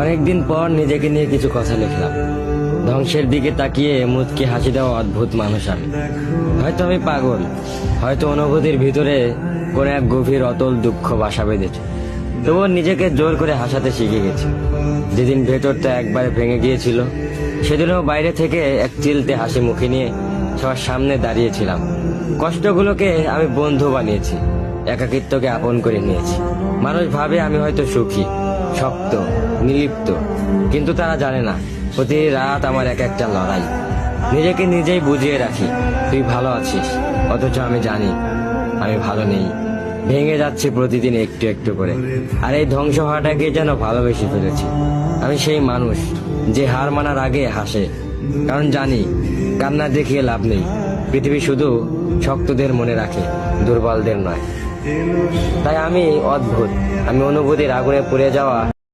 অনেকদিন পর নিজেকে নিয়ে কিছু কথা লিখলাম। ধ্বংসের দিকে তাকিয়ে মুচকি হাসি দেওয়া অদ্ভুত মানুষ আমি। হয়তো আমি পাগল, হয়তো অনুভূতির ভিতরে কোন এক গভীর অতল দুঃখ বাসা বেঁধেছে। তবুও নিজেকে জোর করে হাসাতে শিখে গেছি। যেদিন ভেতরটা একবারে ভেঙে গিয়েছিল, সেদিনও বাইরে থেকে এক চিলতে হাসি মুখে নিয়ে সবার সামনে দাঁড়িয়েছিলাম। কষ্টগুলোকে আমি বন্ধু বানিয়েছি, একাকিত্বকে আপন করে নিয়েছি। মানুষ ভাবে আমি হয়তো সুখী, শক্ত, নিলিপ্ত, কিন্তু তারা জানে না প্রতি রাত আমার এক একটা লড়াই। নিজেকে নিজেই বুঝিয়ে রাখি তুই ভালো আছিস, অথচ আমি জানি আমি ভালো নেই। ভেঙে যাচ্ছে প্রতিদিন একটু একটু করে, আর এই ধ্বংস হওয়াটাকে যেন ভালোবেসে ফেলেছি। আমি সেই মানুষ যে হার মানার আগে হাসে, কারণ জানি কান্না দেখিয়ে লাভ নেই। পৃথিবী শুধু শক্তদের মনে রাখে, দুর্বলদের নয়। তাই আমি অদ্ভুত, আমি অনুভূতির আগুনে পুড়ে যাওয়া